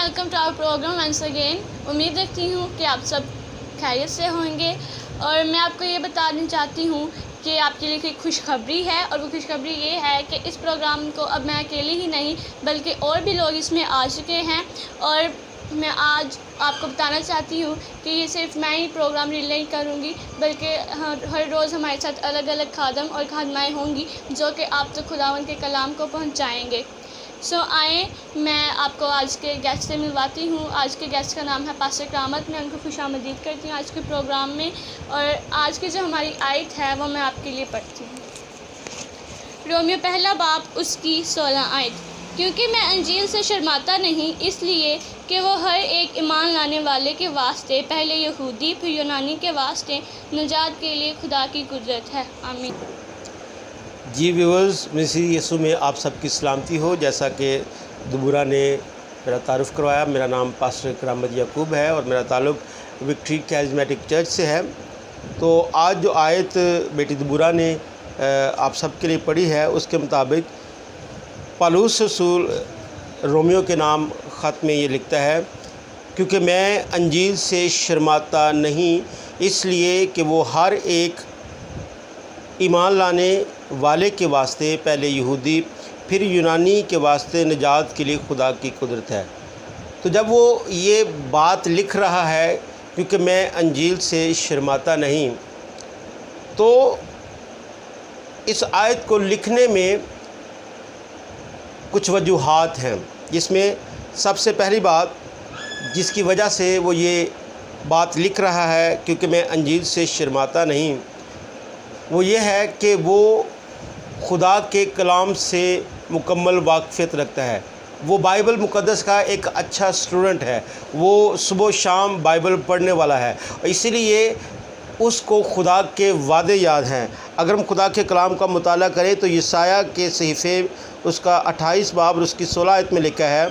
Welcome to our programme once again. उम्मीद रखती हूँ कि आप सब खैरियत से होंगे और मैं आपको ये बताना चाहती हूँ कि आपके लिए कोई खुशखबरी है और वो खुशखबरी ये है कि इस प्रोग्राम को अब मैं अकेले ही नहीं बल्कि और भी लोग इसमें आ चुके हैं। और मैं आज आपको बताना चाहती हूँ कि ये सिर्फ मैं ही प्रोग्राम रील नहीं करूँगी बल्कि हर रोज़ हमारे साथ अलग अलग खादम और खादमाएँ होंगी जो कि आप तक खुदावंद के कलाम को पहुँचाएँगे। आए मैं आपको आज के गेस्ट से मिलवाती हूँ। आज के गेस्ट का नाम है पास्टर करामत। मैं उनको खुशामदीद करती हूँ आज के प्रोग्राम में। और आज की जो हमारी आयत है वो मैं आपके लिए पढ़ती हूँ। रोमियो पहला बाब उसकी 16 आयत। क्योंकि मैं अंजील से शर्माता नहीं, इसलिए कि वो हर एक ईमान लाने वाले के वास्ते, पहले यहूदी फिर यूनानी के वास्ते निजात के लिए खुदा की कुदरत है। आमीन। जी व्यूअर्स, मसीह यीशु में आप सबकी सलामती हो। जैसा कि दुबुरा ने मेरा तारुफ़ करवाया, मेरा नाम पास्टर करामत याकूब है और मेरा ताल्लुक़ विक्ट्री कैरिज़मेटिक चर्च से है। तो आज जो आयत बेटी दुबुरा ने आप सबके लिए पढ़ी है, उसके मुताबिक पौलुस रसूल रोमियो के नाम ख़त में ये लिखता है, क्योंकि मैं अंजील से शर्माता नहीं, इसलिए कि वो हर एक ईमान लाने वाले के वास्ते, पहले यहूदी फिर यूनानी के वास्ते निजात के लिए खुदा की कुदरत है। तो जब वो ये बात लिख रहा है क्योंकि मैं अंजील से शर्माता नहीं, तो इस आयत को लिखने में कुछ वजूहात हैं, जिसमें सबसे पहली बात जिसकी वजह से वो ये बात लिख रहा है क्योंकि मैं अंजील से शर्माता नहीं, वो ये है कि वो खुदा के कलाम से मुकम्मल वाक़फ़ियत रखता है। वो बाइबल मुक़द्दस का एक अच्छा स्टूडेंट है, वो सुबह शाम बाइबल पढ़ने वाला है, इसीलिए उसको खुदा के वादे याद हैं। अगर हम खुदा के कलाम का मुताला करें तो यशायाह के सहीफ़े उसका 28 बाब और उसकी 16 आयत में लिखा है,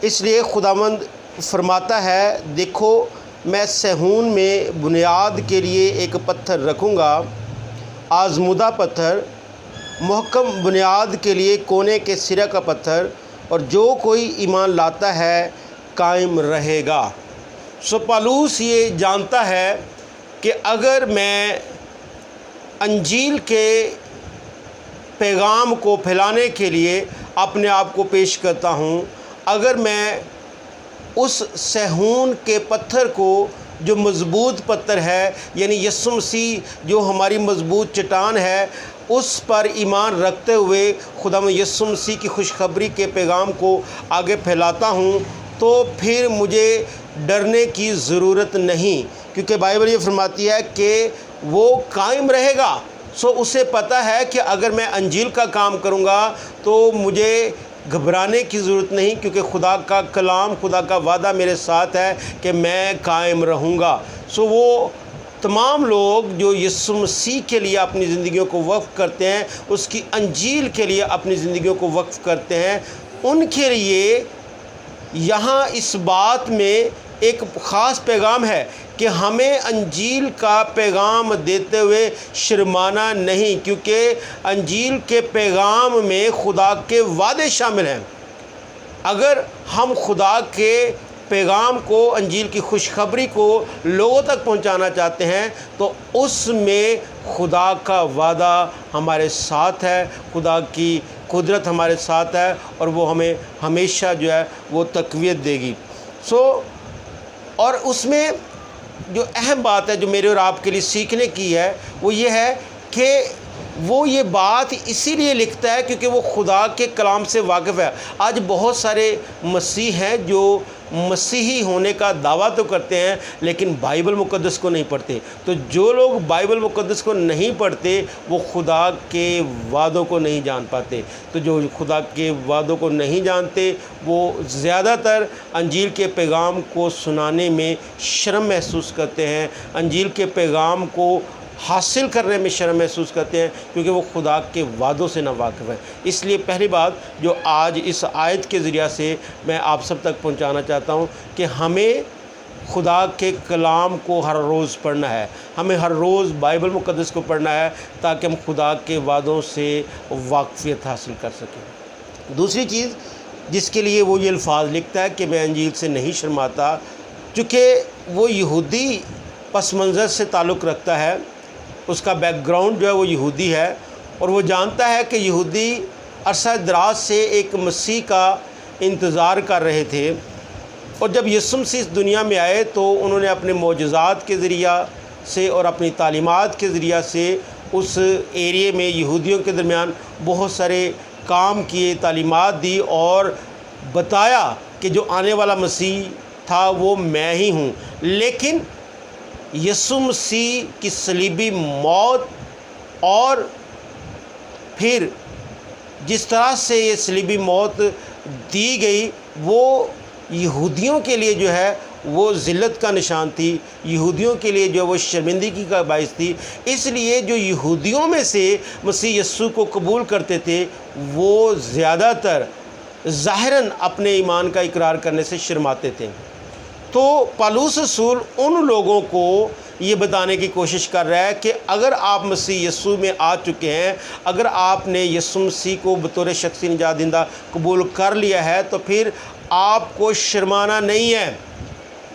इसलिए खुदावंद फरमाता है, देखो मैं सहून में बुनियाद के लिए एक पत्थर रखूँगा, आज़मुदा पत्थर, महकम बुनियाद के लिए कोने के सिरे का पत्थर, और जो कोई ईमान लाता है कायम रहेगा। पौलुस ये जानता है कि अगर मैं अंजील के पैगाम को फैलाने के लिए अपने आप को पेश करता हूँ, अगर मैं उस सहून के पत्थर को, जो मज़बूत पत्थर है यानी यीशु मसीह जो हमारी मज़बूत चट्टान है, उस पर ईमान रखते हुए खुदावंद यीशु मसीह की खुशखबरी के पैगाम को आगे फैलाता हूँ, तो फिर मुझे डरने की ज़रूरत नहीं, क्योंकि बाइबल ये फरमाती है कि वो कायम रहेगा। उसे पता है कि अगर मैं अंजील का काम करूँगा तो मुझे घबराने की ज़रूरत नहीं, क्योंकि खुदा का कलाम, खुदा का वादा मेरे साथ है कि मैं कायम रहूँगा। वो तमाम लोग जो यीशु मसीह के लिए अपनी ज़िंदगियों को वक्फ़ करते हैं, उसकी अंजील के लिए अपनी ज़िंदगियों को वक्फ़ करते हैं, उनके लिए यहाँ इस बात में एक ख़ास पैगाम है कि हमें अंजील का पैगाम देते हुए शर्माना नहीं, क्योंकि अंजील के पैगाम में खुदा के वादे शामिल हैं। अगर हम खुदा के पैगाम को, अंजील की खुशखबरी को लोगों तक पहुंचाना चाहते हैं, तो उसमें खुदा का वादा हमारे साथ है, खुदा की कुदरत हमारे साथ है, और वो हमें हमेशा जो है वो तक़वियत देगी। और उसमें जो अहम बात है जो मेरे और आपके लिए सीखने की है, वो ये है कि वो ये बात इसीलिए लिखता है क्योंकि वो खुदा के कलाम से वाकिफ़ है। आज बहुत सारे मसीह हैं जो मसीही होने का दावा तो करते हैं लेकिन बाइबल मुक़द्दस को नहीं पढ़ते। तो जो लोग बाइबल मुक़द्दस को नहीं पढ़ते वो खुदा के वादों को नहीं जान पाते। तो जो खुदा के वादों को नहीं जानते वो ज़्यादातर अंजील के पैगाम को सुनाने में शर्म महसूस करते हैं, अंजील के पैगाम को हासिल करने में शर्म महसूस करते हैं, क्योंकि वो खुदा के वादों से ना वाकिफ़ हैं। इसलिए पहली बात जो आज इस आयत के ज़रिया से मैं आप सब तक पहुंचाना चाहता हूं कि हमें खुदा के कलाम को हर रोज़ पढ़ना है, हमें हर रोज़ बाइबल मुक़द्दस को पढ़ना है, ताकि हम खुदा के वादों से वाक़फ़ियत हासिल कर सकें। दूसरी चीज़, जिसके लिए वो ये अल्फाज लिखता है कि मैं अंजील से नहीं शर्माता, चूँकि वो यहूदी पस मंज़र से ताल्लुक़ रखता है, उसका बैकग्राउंड जो है वो यहूदी है, और वो जानता है कि यहूदी अरसा दराज से एक मसीह का इंतज़ार कर रहे थे। और जब यीशु मसीह इस दुनिया में आए तो उन्होंने अपने मोजज़ात के ज़रिया से और अपनी तालीमात के ज़रिया से उस एरिए में यहूदियों के दरमियान बहुत सारे काम किए, तालीमात दी और बताया कि जो आने वाला मसीह था वो मैं ही हूँ। लेकिन यीशु मसीह की सलीबी मौत और फिर जिस तरह से ये सलीबी मौत दी गई वो यहूदियों के लिए जो है वो ज़िल्लत का निशान थी, यहूदियों के लिए जो वो शर्मिंदगी का बाइस थी। इसलिए जो यहूदियों में से मसीह यस्सु को कबूल करते थे वो ज़्यादातर ज़ाहिरन अपने ईमान का इकरार करने से शर्माते थे। तो पौलुस रसूल उन लोगों को ये बताने की कोशिश कर रहा है कि अगर आप मसीह यस्सु में आ चुके हैं, अगर आपने यस्सु मसीह को बतौर शख्सी निजात दहिंदा कबूल कर लिया है, तो फिर आपको शर्माना नहीं है,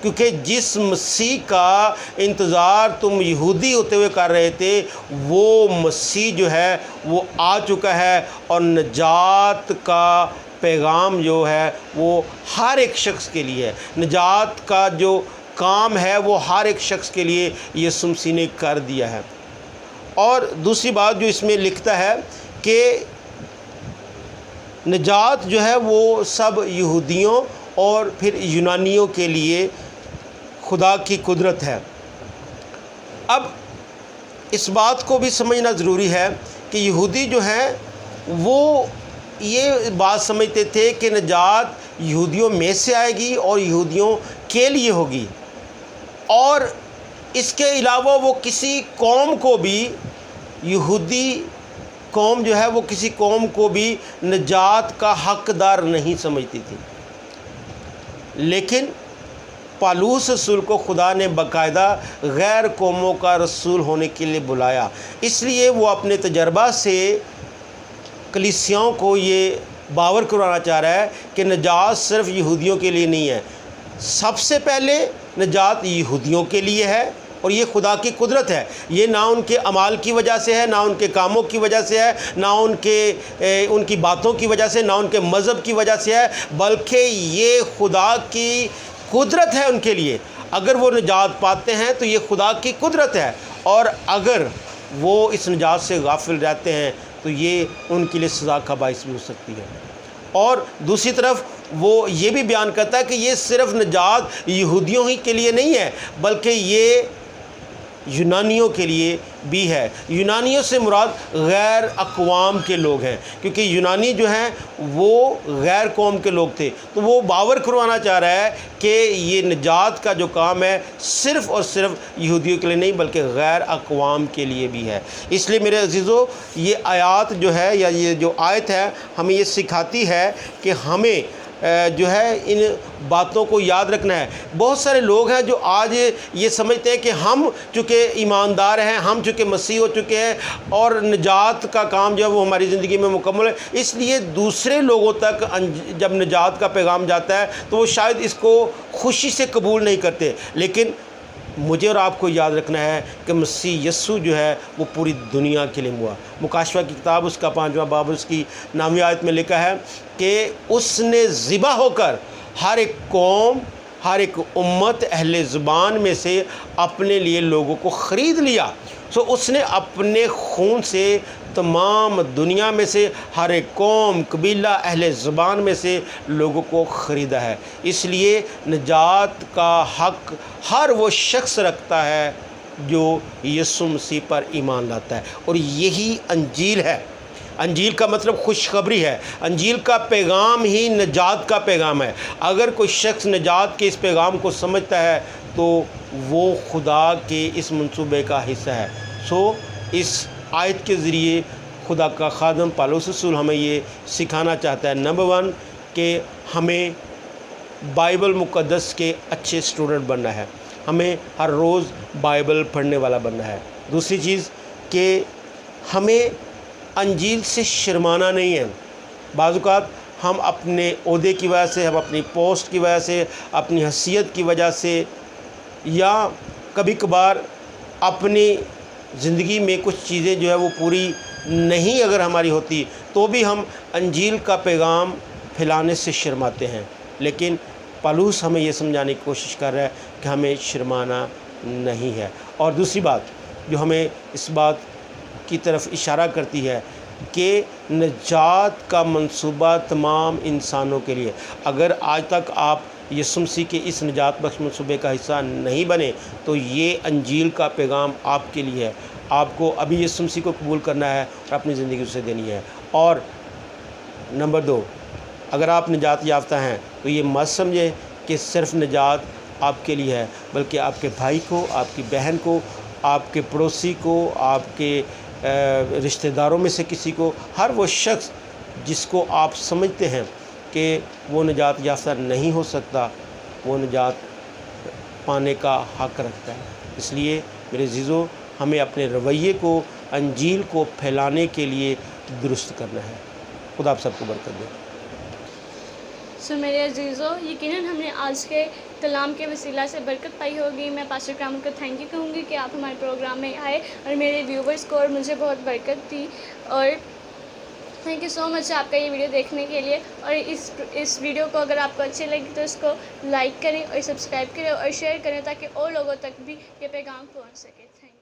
क्योंकि जिस मसीह का इंतज़ार तुम यहूदी होते हुए कर रहे थे वो मसीह जो है वो आ चुका है, और निजात का पैगाम जो है वो हर एक शख्स के लिए है। निजात का जो काम है वो हर एक शख्स के लिए यीशु मसीह ने कर दिया है। और दूसरी बात जो इसमें लिखता है कि निजात जो है वो सब यहूदियों और फिर यूनानियों के लिए खुदा की कुदरत है। अब इस बात को भी समझना ज़रूरी है कि यहूदी जो हैं वो ये बात समझते थे कि निजात यहूदियों में से आएगी और यहूदियों के लिए होगी, और इसके अलावा वो किसी कौम को भी, यहूदी कौम जो है वो किसी कौम को भी निजात का हकदार नहीं समझती थी। लेकिन पौलुस रसूल को खुदा ने बाकायदा गैर कौमों का रसूल होने के लिए बुलाया, इसलिए वो अपने तजर्बा से कलीसियाओं को ये बावर करवाना चाह रहा है कि निजात सिर्फ यहूदियों के लिए नहीं है, सबसे पहले निजात यहूदियों के लिए है, और ये खुदा की कुदरत है। ये ना उनके अमाल की वजह से है, ना उनके कामों की वजह से है, ना उनकी बातों की वजह से, ना उनके मज़हब की वजह से है, बल्कि ये खुदा की कुदरत है उनके लिए। अगर वो निजात पाते हैं तो ये खुदा की कुदरत है, और अगर वो इस निजात से गाफिल रहते हैं तो ये उनके लिए सज़ा का बाइस भी हो सकती है। और दूसरी तरफ वो ये भी बयान करता है कि ये सिर्फ निजात यहूदियों ही के लिए नहीं है, बल्कि ये यूनानियों के लिए भी है। यूनानियों से मुराद गैर अक़वाम के लोग हैं, क्योंकि यूनानी जो हैं वो गैर कौम के लोग थे। तो वो बावर करवाना चाह रहा है कि ये निजात का जो काम है सिर्फ़ और सिर्फ यहूदियों के लिए नहीं बल्कि गैर अक़वाम के लिए भी है। इसलिए मेरे अज़ीज़ों, ये आयत जो है या ये जो आयत है हमें ये सिखाती है कि हमें जो है इन बातों को याद रखना है। बहुत सारे लोग हैं जो आज ये समझते हैं कि हम चूँकि ईमानदार हैं, हम चूँकि मसीह हो चुके हैं और निजात का काम जो है वो हमारी ज़िंदगी में मुकम्मल है, इसलिए दूसरे लोगों तक जब निजात का पैगाम जाता है तो वो शायद इसको खुशी से कबूल नहीं करते। लेकिन मुझे और आपको याद रखना है कि मसीह यस्सु जो है वो पूरी दुनिया के लिए हुआ। मुकाशवा की किताब उसका 5वां बाब उसकी 9वीं आयत में लिखा है कि उसने ज़िबा होकर हर एक कौम, हर एक उम्मत, अहले ज़ुबान में से अपने लिए लोगों को ख़रीद लिया। सो उसने अपने खून से तमाम दुनिया में से हर एक कौम, कबीला, अहले ज़ुबान में से लोगों को ख़रीदा है। इसलिए निजात का हक़ हर वो शख्स रखता है जो यीशु मसीह पर ईमान लाता है, और यही अंजील है। अंजील का मतलब खुशखबरी है। अंजील का पैगाम ही निजात का पैगाम है। अगर कोई शख्स निजात के इस पैगाम को समझता है तो वो खुदा के इस मंसूबे का हिस्सा है। सो इस आयत के ज़रिए खुदा का खादम पौलुस रसूल हमें ये सिखाना चाहता है, नंबर 1 कि हमें बाइबल मुक़द्दस के अच्छे स्टूडेंट बनना है, हमें हर रोज़ बाइबल पढ़ने वाला बनना है। दूसरी चीज़ कि हमें अंजील से शर्माना नहीं है। बाज़ औक़ात हम अपने ओहदे की वजह से, हम अपनी पोस्ट की वजह से, अपनी हैसियत की वजह से, या कभी कभार अपनी ज़िंदगी में कुछ चीज़ें जो है वो पूरी नहीं अगर हमारी होती, तो भी हम अंजील का पैगाम फैलाने से शर्माते हैं। लेकिन पौलुस हमें ये समझाने की कोशिश कर रहा है कि हमें शर्माना नहीं है। और दूसरी बात जो हमें इस बात की तरफ इशारा करती है कि निजात का मंसूबा तमाम इंसानों के लिए। अगर आज तक आप यीशु मसीह के इस निजात बख्श मंसूबे का हिस्सा नहीं बने, तो ये अंजील का पैगाम आपके लिए है। आपको अभी यीशु मसीह को कबूल करना है और अपनी ज़िंदगी उसे देनी है। और नंबर 2, अगर आप निजात याफ्ता हैं तो ये मत समझें कि सिर्फ़ निजात आपके लिए है, बल्कि आपके भाई को, आपकी बहन को, आपके पड़ोसी को, आपके रिश्तेदारों में से किसी को, हर वो शख्स जिसको आप समझते हैं कि वो निजात याफ्ता नहीं हो सकता, वो निजात पाने का हक़ रखता है। इसलिए मेरे अज़ीज़ों, हमें अपने रवैये को, अंजील को फैलाने के लिए दुरुस्त करना है। खुदा आप सबको बरकत दे। सो मेरे अजीज़ों, यकीनन हमने आज के कलाम के वसीला से बरकत पाई होगी। मैं पास्टर कामल को थैंक यू कहूँगी कि आप हमारे प्रोग्राम में आए और मेरे व्यूवर्स को और मुझे बहुत बरकत दी। और थैंक यू सो मच आपका ये वीडियो देखने के लिए। और इस वीडियो को अगर आपको अच्छी लगी तो इसको लाइक करें और सब्सक्राइब करें और शेयर करें ताकि और लोगों तक भी ये पैगाम पहुँच सके। Thank you.